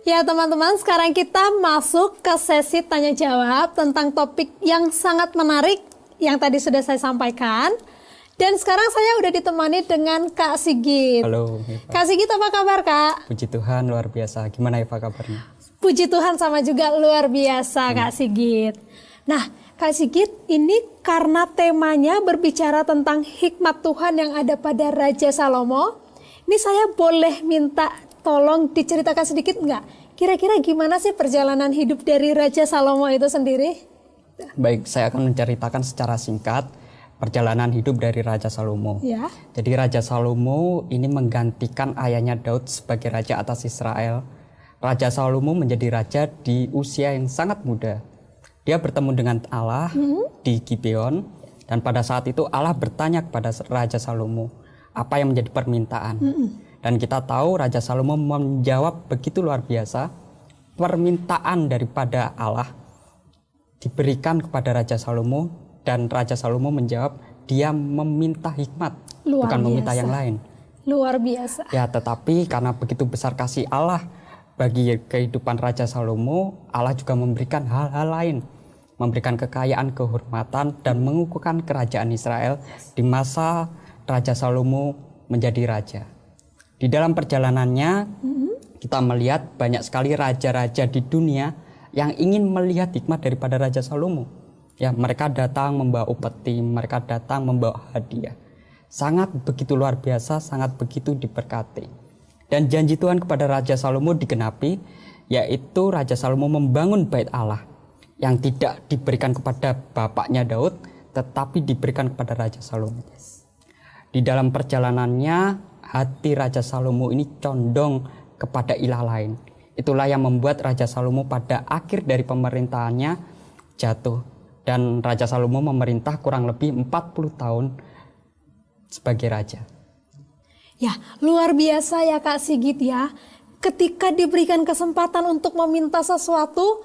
Ya teman-teman, sekarang kita masuk ke sesi tanya jawab tentang topik yang sangat menarik yang tadi sudah saya sampaikan. Dan sekarang saya udah ditemani dengan Kak Sigit. Halo, Eva. Kak Sigit, apa kabar Kak? Puji Tuhan, luar biasa. Gimana Eva kabarnya? Puji Tuhan sama juga luar biasa Kak Sigit. Nah Kak Sigit, ini karena temanya berbicara tentang hikmat Tuhan yang ada pada Raja Salomo. Ini saya boleh minta tolong diceritakan sedikit nggak? Kira-kira gimana sih perjalanan hidup dari Raja Salomo itu sendiri? Baik, saya akan menceritakan secara singkat perjalanan hidup dari Raja Salomo. Ya. Jadi Raja Salomo ini menggantikan ayahnya Daud sebagai raja atas Israel. Raja Salomo menjadi raja di usia yang sangat muda. Dia bertemu dengan Allah di Gibeon, dan pada saat itu Allah bertanya kepada Raja Salomo apa yang menjadi permintaan. Dan kita tahu Raja Salomo menjawab begitu luar biasa. Permintaan daripada Allah diberikan kepada Raja Salomo, dan Raja Salomo menjawab dia meminta hikmat, bukan meminta yang lain. Luar biasa. Ya, tetapi karena begitu besar kasih Allah bagi kehidupan Raja Salomo, Allah juga memberikan hal-hal lain, memberikan kekayaan, kehormatan, dan mengukuhkan kerajaan Israel di masa Raja Salomo menjadi raja. Di dalam perjalanannya, kita melihat banyak sekali raja-raja di dunia yang ingin melihat hikmat daripada Raja Salomo. Ya, mereka datang membawa upeti, mereka datang membawa hadiah. Sangat begitu luar biasa, sangat begitu diberkati. Dan janji Tuhan kepada Raja Salomo digenapi, yaitu Raja Salomo membangun bait Allah yang tidak diberikan kepada bapaknya Daud, tetapi diberikan kepada Raja Salomo. Di dalam perjalanannya, hati Raja Salomo ini condong kepada ilah lain. Itulah yang membuat Raja Salomo pada akhir dari pemerintahannya jatuh. Dan Raja Salomo memerintah kurang lebih 40 tahun sebagai raja. Ya, luar biasa ya Kak Sigit ya. Ketika diberikan kesempatan untuk meminta sesuatu,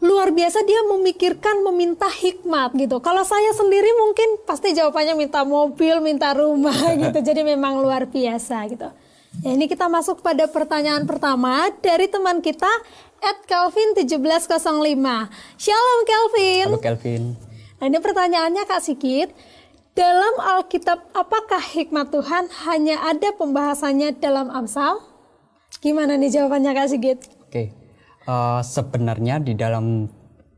luar biasa dia memikirkan meminta hikmat gitu. Kalau saya sendiri mungkin pasti jawabannya minta mobil, minta rumah gitu. Jadi memang luar biasa gitu. Ya, ini kita masuk pada pertanyaan pertama dari teman kita @Kelvin1705. Shalom Kelvin. Halo Kelvin. Nah, ini pertanyaannya Kak Sigit. Dalam Alkitab, apakah hikmat Tuhan hanya ada pembahasannya dalam Amsal? Gimana nih jawabannya Kak Sigit? Oke, sebenarnya di dalam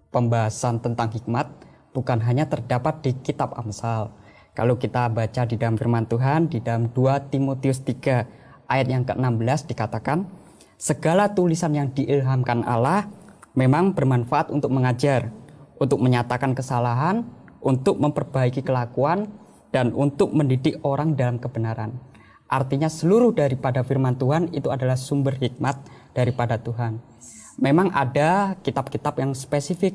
pembahasan tentang hikmat bukan hanya terdapat di kitab Amsal. Kalau kita baca di dalam firman Tuhan, di dalam 2 Timotius 3 ayat yang ke-16 dikatakan, segala tulisan yang diilhamkan Allah memang bermanfaat untuk mengajar, untuk menyatakan kesalahan, untuk memperbaiki kelakuan, dan untuk mendidik orang dalam kebenaran. Artinya seluruh daripada firman Tuhan itu adalah sumber hikmat daripada Tuhan. Memang ada kitab-kitab yang spesifik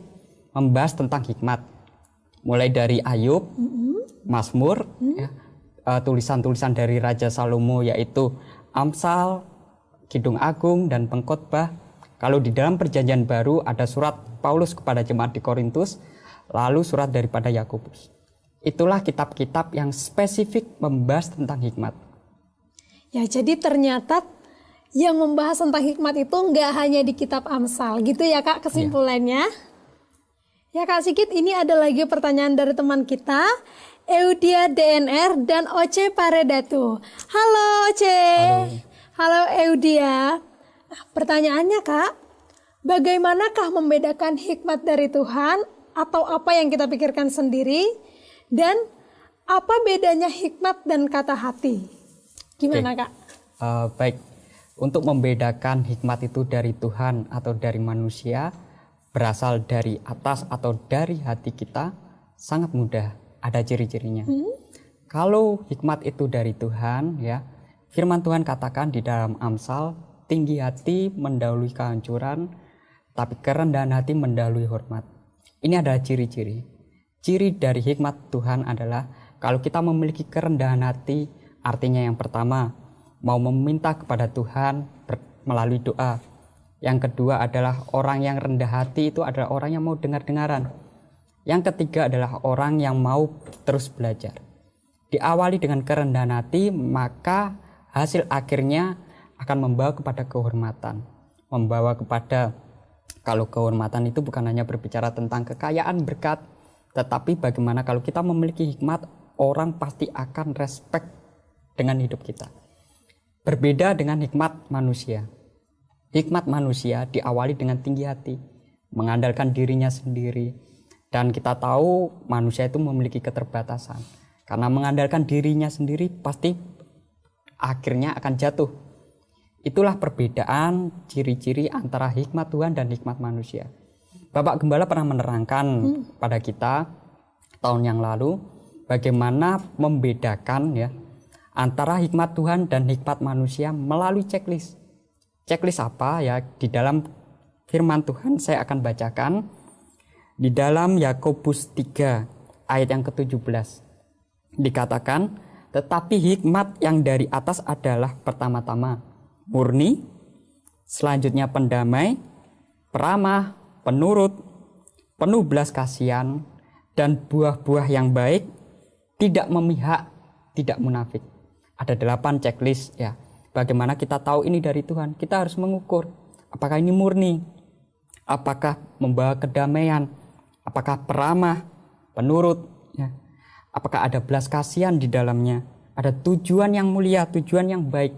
membahas tentang hikmat. Mulai dari Ayub, Mazmur, ya, tulisan-tulisan dari Raja Salomo yaitu Amsal, Kidung Agung, dan Pengkhotbah. Kalau di dalam Perjanjian Baru ada surat Paulus kepada jemaat di Korintus, lalu surat daripada Yakobus. Itulah kitab-kitab yang spesifik membahas tentang hikmat. Ya, jadi ternyata yang membahas tentang hikmat itu nggak hanya di kitab Amsal, gitu ya Kak kesimpulannya. Ya Kak Sigit, ini ada lagi pertanyaan dari teman kita, Eudia DNR dan Oce Paredatu. Halo Oce. Halo Eudia. Nah, pertanyaannya Kak, bagaimanakah membedakan hikmat dari Tuhan atau apa yang kita pikirkan sendiri, dan apa bedanya hikmat dan kata hati? Gimana Kak? Baik, untuk membedakan hikmat itu dari Tuhan atau dari manusia, berasal dari atas atau dari hati kita, sangat mudah. Ada ciri-cirinya. Kalau hikmat itu dari Tuhan, ya, firman Tuhan katakan di dalam Amsal, tinggi hati mendahului kehancuran, tapi kerendahan hati mendahului hormat. Ini adalah ciri-ciri. Ciri dari hikmat Tuhan adalah kalau kita memiliki kerendahan hati, artinya yang pertama, mau meminta kepada Tuhan melalui doa. Yang kedua adalah orang yang rendah hati itu adalah orang yang mau dengar-dengaran. Yang ketiga adalah orang yang mau terus belajar. Diawali dengan kerendahan hati, maka hasil akhirnya akan membawa kepada kehormatan. membawa kepada, kalau kehormatan itu bukan hanya berbicara tentang kekayaan, berkat, tetapi bagaimana kalau kita memiliki hikmat, orang pasti akan respect dengan hidup kita. Berbeda dengan hikmat manusia. Hikmat manusia diawali dengan tinggi hati, mengandalkan dirinya sendiri. Dan kita tahu manusia itu memiliki keterbatasan. Karena mengandalkan dirinya sendiri pasti akhirnya akan jatuh. Itulah perbedaan ciri-ciri antara hikmat Tuhan dan hikmat manusia. Bapak Gembala pernah menerangkan pada kita tahun yang lalu bagaimana membedakan ya antara hikmat Tuhan dan hikmat manusia melalui checklist. Checklist apa ya? Di dalam firman Tuhan saya akan bacakan di dalam Yakobus 3 ayat yang ke-17. Dikatakan, tetapi hikmat yang dari atas adalah pertama-tama murni, selanjutnya pendamai, peramah, penurut, penuh belas kasihan, dan buah-buah yang baik, tidak memihak, tidak munafik. Ada 8 checklist ya. Bagaimana kita tahu ini dari Tuhan? Kita harus mengukur apakah ini murni, apakah membawa kedamaian, apakah peramah, penurut, ya. Apakah ada belas kasihan di dalamnya, ada tujuan yang mulia, tujuan yang baik,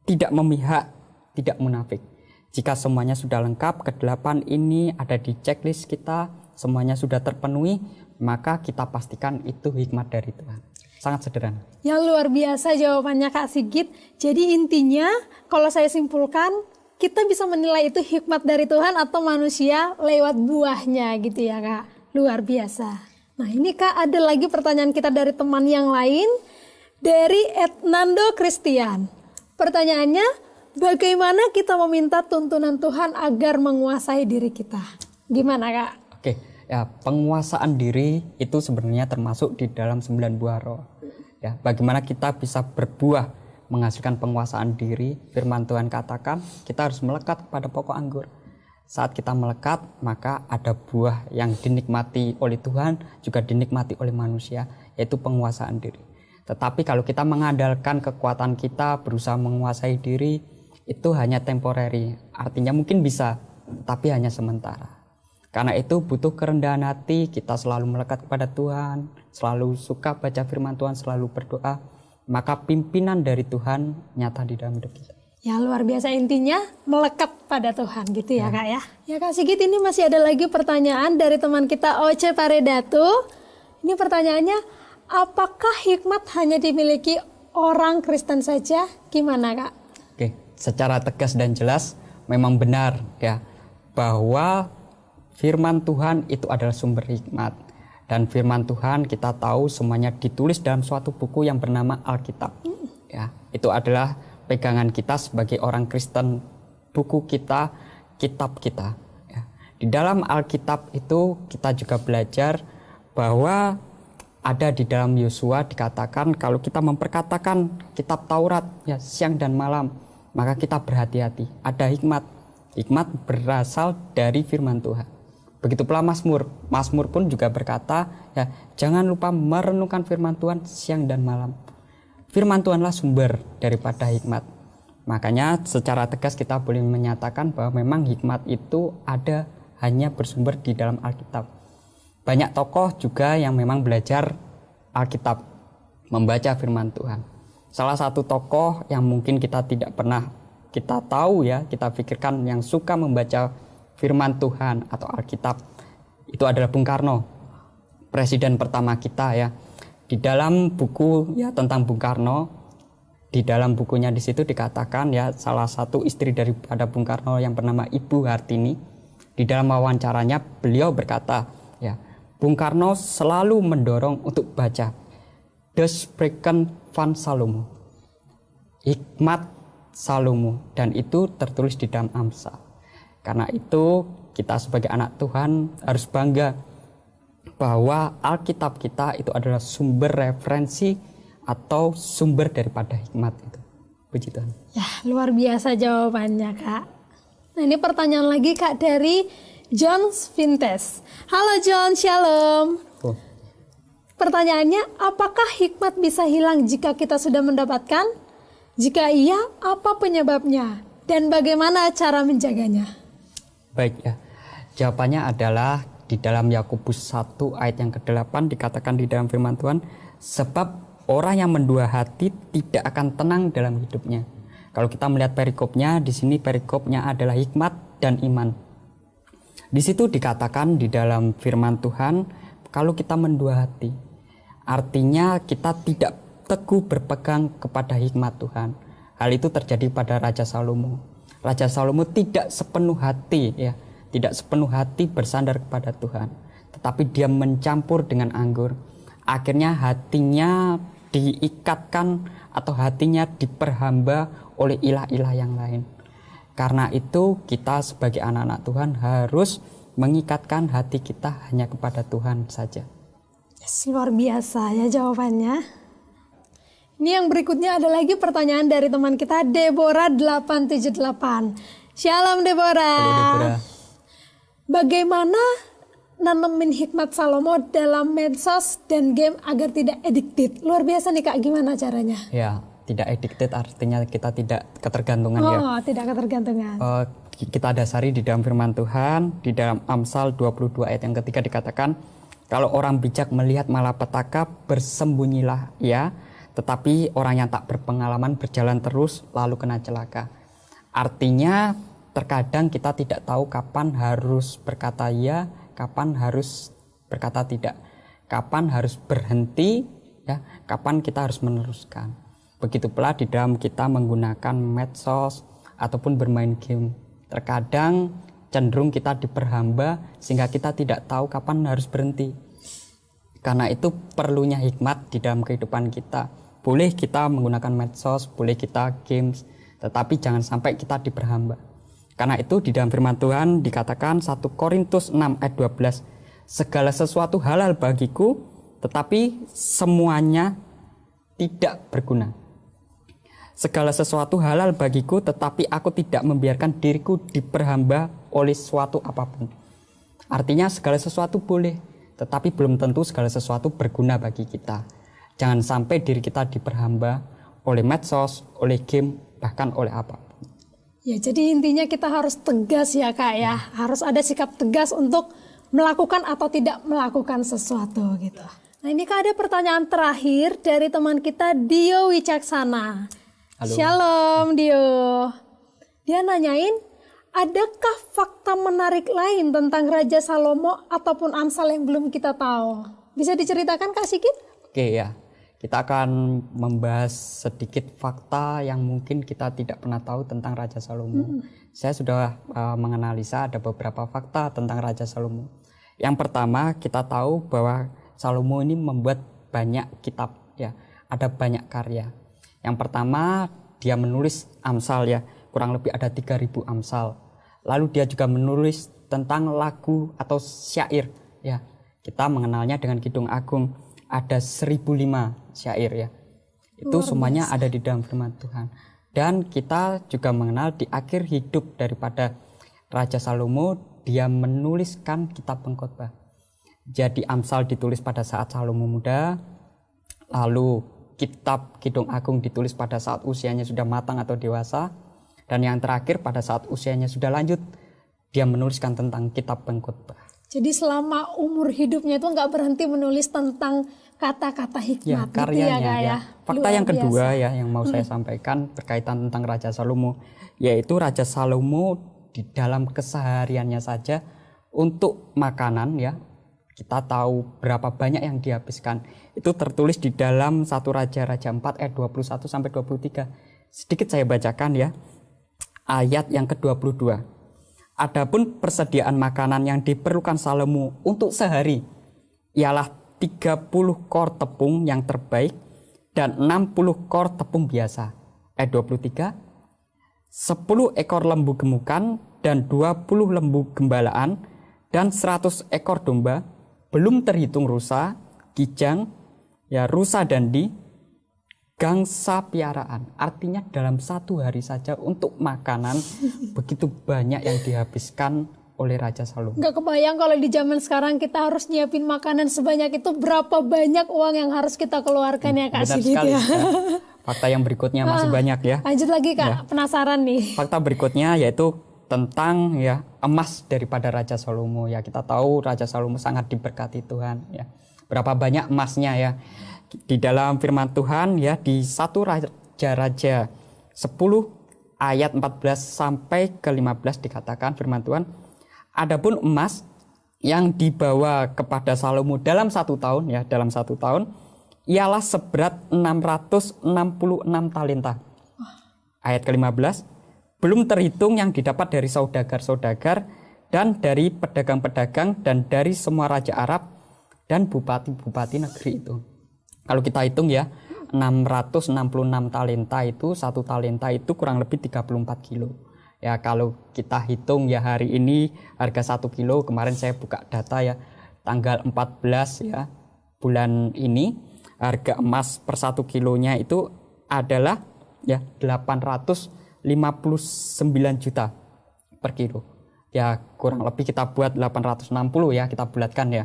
tidak memihak, tidak munafik. Jika semuanya sudah lengkap, ke-8 ini ada di checklist kita, semuanya sudah terpenuhi, maka kita pastikan itu hikmat dari Tuhan. Sangat sederhana. Ya, luar biasa jawabannya Kak Sigit. Jadi intinya kalau saya simpulkan, kita bisa menilai itu hikmat dari Tuhan atau manusia lewat buahnya gitu ya Kak. Luar biasa. Nah ini Kak, ada lagi pertanyaan kita dari teman yang lain, dari Ednando Christian. Pertanyaannya, bagaimana kita meminta tuntunan Tuhan agar menguasai diri kita? Gimana Kak? Oke, ya penguasaan diri itu sebenarnya termasuk di dalam 9 buah roh. Ya, bagaimana kita bisa berbuah menghasilkan penguasaan diri? Firman Tuhan katakan kita harus melekat pada pokok anggur. Saat kita melekat, maka ada buah yang dinikmati oleh Tuhan, juga dinikmati oleh manusia, yaitu penguasaan diri. Tetapi kalau kita mengandalkan kekuatan kita, berusaha menguasai diri, itu hanya temporary. Artinya mungkin bisa, tapi hanya sementara. Karena itu butuh kerendahan hati, kita selalu melekat kepada Tuhan, selalu suka baca firman Tuhan, selalu berdoa, maka pimpinan dari Tuhan nyata di dalam hidup kita. Ya luar biasa, intinya melekat pada Tuhan gitu ya Kak ya. Ya Kak Sigit, ini masih ada lagi pertanyaan dari teman kita Oce Paredatu. Ini pertanyaannya, apakah hikmat hanya dimiliki orang Kristen saja? Gimana Kak? Oke, secara tegas dan jelas memang benar ya bahwa firman Tuhan itu adalah sumber hikmat. Dan firman Tuhan kita tahu semuanya ditulis dalam suatu buku yang bernama Alkitab. Ya, itu adalah pegangan kita sebagai orang Kristen, buku kita, kitab kita. Ya. Di dalam Alkitab itu kita juga belajar bahwa ada di dalam Yosua dikatakan kalau kita memperkatakan kitab Taurat ya siang dan malam, maka kita berhati-hati. Ada hikmat. Hikmat berasal dari firman Tuhan. Begitu pula Mazmur. Mazmur pun juga berkata, ya jangan lupa merenungkan firman Tuhan siang dan malam. Firman Tuhanlah sumber daripada hikmat. Makanya secara tegas kita boleh menyatakan bahwa memang hikmat itu ada hanya bersumber di dalam Alkitab. Banyak tokoh juga yang memang belajar Alkitab, membaca firman Tuhan. Salah satu tokoh yang mungkin kita tidak pernah kita tahu ya, kita pikirkan yang suka membaca firman Tuhan atau Alkitab, itu adalah Bung Karno, presiden pertama kita ya. Di dalam buku ya tentang Bung Karno, di dalam bukunya di situ dikatakan ya salah satu istri daripada Bung Karno yang bernama Ibu Hartini, di dalam wawancaranya beliau berkata ya, Bung Karno selalu mendorong untuk baca Das Spreken van Salomo, hikmat Salomo, dan itu tertulis di dalam Amsal. Karena itu kita sebagai anak Tuhan harus bangga bahwa Alkitab kita itu adalah sumber referensi atau sumber daripada hikmat itu. Puji Tuhan. Ya luar biasa jawabannya Kak. Nah ini pertanyaan lagi Kak dari John Vintes. Halo John, shalom. Pertanyaannya, apakah hikmat bisa hilang jika kita sudah mendapatkan? Jika iya, apa penyebabnya? dan bagaimana cara menjaganya? Baik ya, jawabannya adalah di dalam Yakobus 1 ayat yang ke-8 dikatakan di dalam firman Tuhan, sebab orang yang mendua hati tidak akan tenang dalam hidupnya. Kalau kita melihat perikopnya, di sini perikopnya adalah hikmat dan iman. Di situ dikatakan di dalam firman Tuhan, kalau kita mendua hati, artinya kita tidak teguh berpegang kepada hikmat Tuhan. Hal itu terjadi pada Raja Salomo. Raja Salomo tidak sepenuh hati ya, tidak sepenuh hati bersandar kepada Tuhan, tetapi dia mencampur dengan anggur. Akhirnya hatinya diikatkan atau hatinya diperhamba oleh ilah-ilah yang lain. Karena itu kita sebagai anak-anak Tuhan harus mengikatkan hati kita hanya kepada Tuhan saja. Yes, luar biasa ya jawabannya. Ini yang berikutnya ada lagi pertanyaan dari teman kita Deborah 878. Shalom Deborah. Halo Deborah. Bagaimana nanemin hikmat Salomo dalam medsos dan game agar tidak addicted? Luar biasa nih Kak, gimana caranya? Ya, tidak addicted artinya kita tidak ketergantungan ya. Oh, tidak ketergantungan. Kita dasari di dalam firman Tuhan, di dalam Amsal 22 ayat yang ketiga dikatakan, kalau orang bijak melihat malapetaka, bersembunyilah ya, tetapi orang yang tak berpengalaman berjalan terus lalu kena celaka. Artinya terkadang kita tidak tahu kapan harus berkata ya, kapan harus berkata tidak, kapan harus berhenti ya, kapan kita harus meneruskan. Begitu pula di dalam kita menggunakan medsos ataupun bermain game. Terkadang cenderung kita diperhamba sehingga kita tidak tahu kapan harus berhenti. Karena itu perlunya hikmat di dalam kehidupan kita. Boleh kita menggunakan medsos, boleh kita games, tetapi jangan sampai kita diperhamba. Karena itu di dalam firman Tuhan dikatakan 1 Korintus 6 ayat 12, segala sesuatu halal bagiku, tetapi semuanya tidak berguna. Segala sesuatu halal bagiku, tetapi aku tidak membiarkan diriku diperhamba oleh suatu apapun. Artinya segala sesuatu boleh, tetapi belum tentu segala sesuatu berguna bagi kita. Jangan sampai diri kita diperhamba oleh medsos, oleh game, bahkan oleh apapun. Ya, jadi intinya kita harus tegas ya Kak ya. Harus ada sikap tegas untuk melakukan atau tidak melakukan sesuatu gitu. Nah ini Kak, ada pertanyaan terakhir dari teman kita Dio Wicaksana. Halo. Shalom Dio. Dia nanyain, adakah fakta menarik lain tentang Raja Salomo ataupun Amsal yang belum kita tahu? Bisa diceritakan Kak Sigit? Oke ya, kita akan membahas sedikit fakta yang mungkin kita tidak pernah tahu tentang Raja Salomo. Saya sudah menganalisa ada beberapa fakta tentang Raja Salomo. Yang pertama, kita tahu bahwa Salomo ini membuat banyak kitab ya, ada banyak karya. Yang pertama, dia menulis Amsal ya, kurang lebih ada 3.000 Amsal. Lalu dia juga menulis tentang lagu atau syair ya. Kita mengenalnya dengan Kidung Agung, ada 1.005 syair ya. Itu semuanya ada di dalam firman Tuhan. Dan kita juga mengenal di akhir hidup daripada Raja Salomo, dia menuliskan kitab pengkhotbah. Jadi Amsal ditulis pada saat Salomo muda, lalu kitab Kidung Agung ditulis pada saat usianya sudah matang atau dewasa, dan yang terakhir pada saat usianya sudah lanjut, dia menuliskan tentang kitab pengkhotbah. Jadi selama umur hidupnya itu nggak berhenti menulis tentang kata-kata hikmat. Ya, karyanya gitu ya. Fakta Luar yang kedua biasa. ya yang mau saya sampaikan berkaitan tentang Raja Salomo, yaitu Raja Salomo di dalam kesehariannya saja untuk makanan ya. Kita tahu berapa banyak yang dihabiskan. Itu tertulis di dalam 1 Raja-Raja 4 ayat 21 sampai 23. Sedikit saya bacakan ya. Ayat yang ke-22. Adapun persediaan makanan yang diperlukan Salomo untuk sehari ialah 30 kor tepung yang terbaik dan 60 kor tepung biasa. Ayat 23. 10 ekor lembu gemukan dan 20 lembu gembalaan dan 100 ekor domba, belum terhitung rusa, kijang, ya rusa dandi, gangsa piaraan. Artinya dalam satu hari saja untuk makanan begitu banyak yang dihabiskan oleh Raja Salomo. Nggak kebayang kalau di zaman sekarang kita harus nyiapin makanan sebanyak itu, berapa banyak uang yang harus kita keluarkan ya Kak Benar Sigit sekali. ya. fakta yang berikutnya masih banyak ya. Lanjut lagi Kak, penasaran nih. Fakta berikutnya yaitu tentang ya emas daripada Raja Salomo ya. Kita tahu Raja Salomo sangat diberkati Tuhan ya. Berapa banyak emasnya ya. Di dalam firman Tuhan ya, di 1 Raja-Raja 10 ayat 14 sampai ke 15 dikatakan firman Tuhan, adapun emas yang dibawa kepada Salomo dalam 1 tahun ya, dalam 1 tahun ialah seberat 666 talenta. Ayat ke-15, belum terhitung yang didapat dari saudagar-saudagar dan dari pedagang-pedagang dan dari semua raja Arab dan bupati-bupati negeri itu. Kalau kita hitung ya, 666 talenta itu, 1 talenta itu kurang lebih 34 kilo. Ya kalau kita hitung ya, hari ini harga 1 kilo, kemarin saya buka data ya, tanggal 14 ya bulan ini, harga emas per 1 kilonya itu adalah ya 859 juta per kilo. Ya kurang lebih kita buat 860 ya, kita bulatkan ya.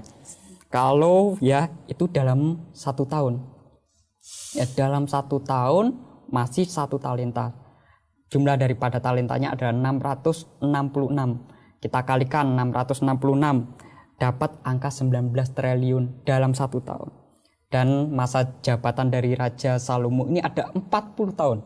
Kalau ya itu dalam 1 tahun. Ya dalam 1 tahun masih 1 talenta. Jumlah daripada talentanya adalah 666. Kita kalikan 666 dapat angka 19 triliun dalam 1 tahun. Dan masa jabatan dari Raja Salomo ini ada 40 tahun.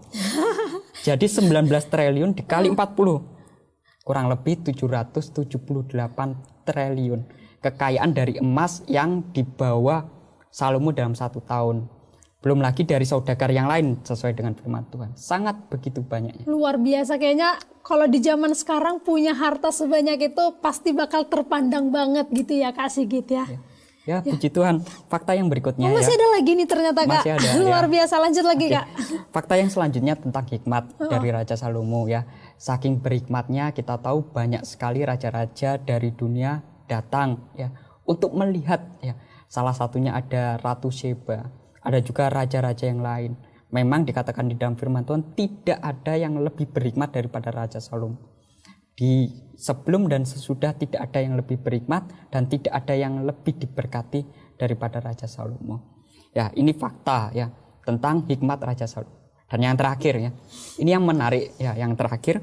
Jadi 19 triliun dikali 40. Kurang lebih 778 triliun. Kekayaan dari emas yang dibawa Salomo dalam 1 tahun. Belum lagi dari saudagar yang lain sesuai dengan firman Tuhan. Sangat begitu banyaknya. Luar biasa, kayaknya kalau di zaman sekarang punya harta sebanyak itu pasti bakal terpandang banget gitu ya Kak Sigit ya. Ya, puji Tuhan. Fakta yang berikutnya masih ya. ada lagi nih ternyata Kak. Masih ada, luar biasa, lanjut lagi Kak. Fakta yang selanjutnya tentang hikmat dari Raja Salomo ya. Saking berhikmatnya kita tahu banyak sekali raja-raja dari dunia datang ya untuk melihat ya. Salah satunya ada Ratu Sheba, ada juga raja-raja yang lain. Memang dikatakan di dalam firman Tuhan tidak ada yang lebih berhikmat daripada Raja Salomo. Di sebelum dan sesudah tidak ada yang lebih berhikmat dan tidak ada yang lebih diberkati daripada Raja Salomo. Ya, ini fakta ya tentang hikmat Raja Salomo. Dan yang terakhir ya, ini yang menarik ya, yang terakhir,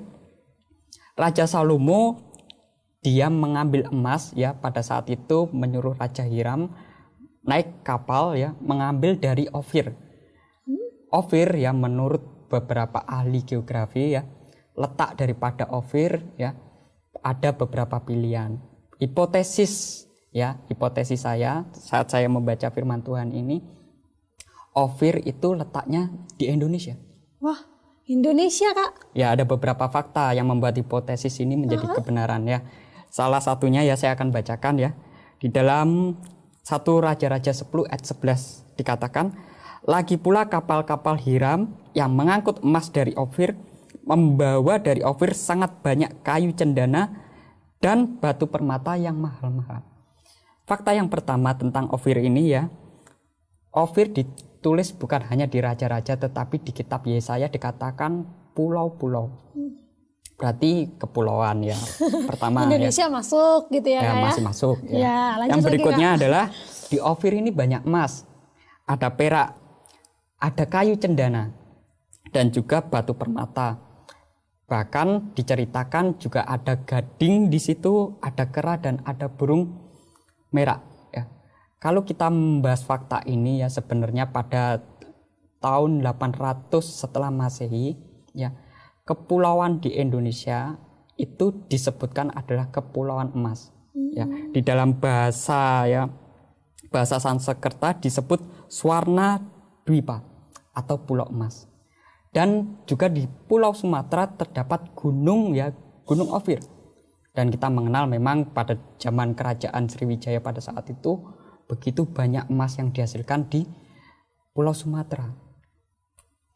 Raja Salomo dia mengambil emas ya, pada saat itu menyuruh Raja Hiram naik kapal ya, mengambil dari Ofir. Ofir ya, menurut beberapa ahli geografi ya, letak daripada Ofir ya, ada beberapa pilihan. Hipotesis ya, hipotesis saya saat saya membaca firman Tuhan ini, Ofir itu letaknya di Indonesia. Wah, Indonesia Kak. Ya, ada beberapa fakta yang membuat hipotesis ini menjadi kebenaran ya. Salah satunya ya saya akan bacakan ya. Di dalam 1 Raja-Raja 10 ayat 11 dikatakan, lagi pula kapal-kapal Hiram yang mengangkut emas dari Ofir membawa dari Ofir sangat banyak kayu cendana dan batu permata yang mahal-mahal. Fakta yang pertama tentang Ofir ini ya, Ofir ditulis bukan hanya di raja-raja tetapi di kitab Yesaya dikatakan pulau-pulau. Berarti kepulauan ya. Pertama Indonesia ya, masuk gitu ya, ya masih masuk ya. Ya, lanjut yang lagi, berikutnya Kak. adalah di Ofir ini banyak emas, ada perak, ada kayu cendana dan juga batu permata. Bahkan diceritakan juga ada gading di situ, ada kera dan ada burung merak ya. Kalau kita membahas fakta ini ya, sebenarnya pada tahun 800 setelah Masehi ya, kepulauan di Indonesia itu disebutkan adalah kepulauan emas. Ya, di dalam bahasa ya, bahasa Sanskerta disebut Swarna Dwipa atau pulau emas. Dan juga di Pulau Sumatera terdapat gunung ya, Gunung Ofir. Dan kita mengenal memang pada zaman kerajaan Sriwijaya pada saat itu begitu banyak emas yang dihasilkan di Pulau Sumatera.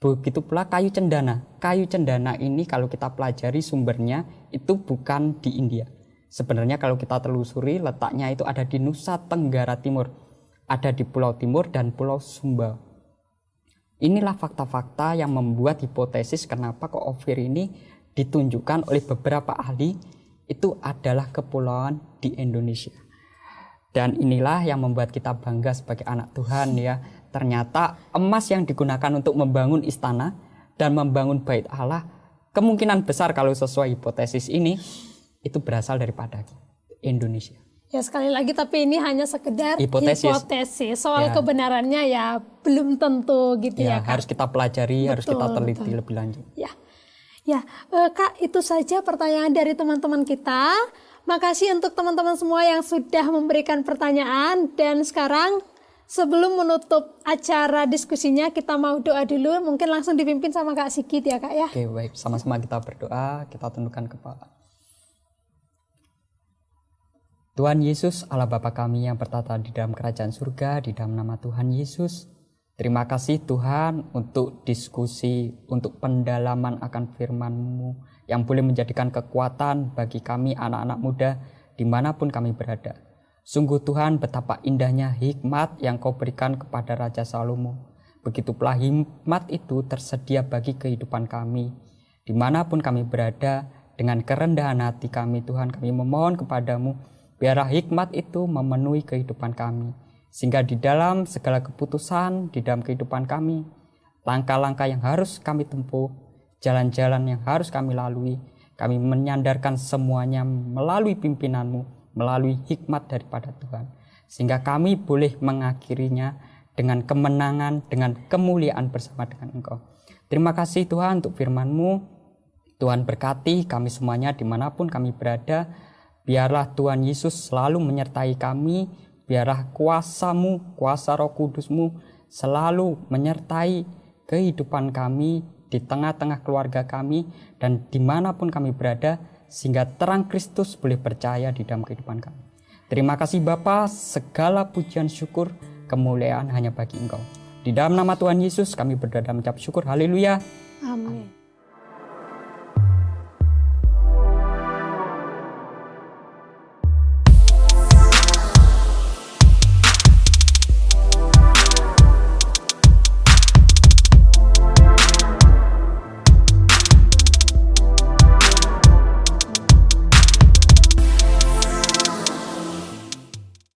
Begitu pula kayu cendana. Kayu cendana ini kalau kita pelajari sumbernya itu bukan di India. Sebenarnya kalau kita telusuri letaknya itu ada di Nusa Tenggara Timur. Ada di Pulau Timur dan Pulau Sumba. Inilah fakta-fakta yang membuat hipotesis kenapa kok Ofir ini ditunjukkan oleh beberapa ahli itu adalah kepulauan di Indonesia. Dan inilah yang membuat kita bangga sebagai anak Tuhan ya. ternyata emas yang digunakan untuk membangun istana dan membangun bait Allah, kemungkinan besar kalau sesuai hipotesis ini, itu berasal daripada Indonesia. Ya sekali lagi, tapi ini hanya sekedar Hipotesis. Soal Ya. kebenarannya ya belum tentu gitu ya, Kak. Harus kita pelajari, harus kita teliti betul. lebih lanjut. Ya, Kak, itu saja pertanyaan dari teman-teman kita. Makasih untuk teman-teman semua yang sudah memberikan pertanyaan. Dan sekarang sebelum menutup acara diskusinya, kita mau doa dulu. Mungkin langsung dipimpin sama Kak Sigit ya, Kak ya. Oke, baik. Sama-sama kita berdoa, kita tundukkan kepala. Tuhan Yesus, Allah Bapa kami yang bertata di dalam kerajaan surga, di dalam nama Tuhan Yesus. Terima kasih Tuhan untuk diskusi, untuk pendalaman akan firman-Mu yang boleh menjadikan kekuatan bagi kami anak-anak muda dimanapun kami berada. Sungguh Tuhan, betapa indahnya hikmat yang Kau berikan kepada Raja Salomo. Begitu pula hikmat itu tersedia bagi kehidupan kami. Dimanapun kami berada, dengan kerendahan hati kami Tuhan, kami memohon kepadamu, biarlah hikmat itu memenuhi kehidupan kami. Sehingga di dalam segala keputusan, di dalam kehidupan kami, langkah-langkah yang harus kami tempuh, jalan-jalan yang harus kami lalui, kami menyandarkan semuanya melalui pimpinan-Mu, melalui hikmat daripada Tuhan. Sehingga kami boleh mengakhirinya dengan kemenangan, dengan kemuliaan bersama dengan Engkau. Terima kasih Tuhan untuk firman-Mu. Tuhan berkati kami semuanya dimanapun kami berada. Biarlah Tuhan Yesus selalu menyertai kami. Biarlah kuasa-Mu, kuasa Roh Kudus-Mu selalu menyertai kehidupan kami di tengah-tengah keluarga kami dan dimanapun kami berada, sehingga terang Kristus boleh percaya di dalam kehidupan kami. Terima kasih Bapa, segala pujian syukur kemuliaan hanya bagi Engkau. Di dalam nama Tuhan Yesus kami berdoa dan mengucap syukur. Haleluya. Amin.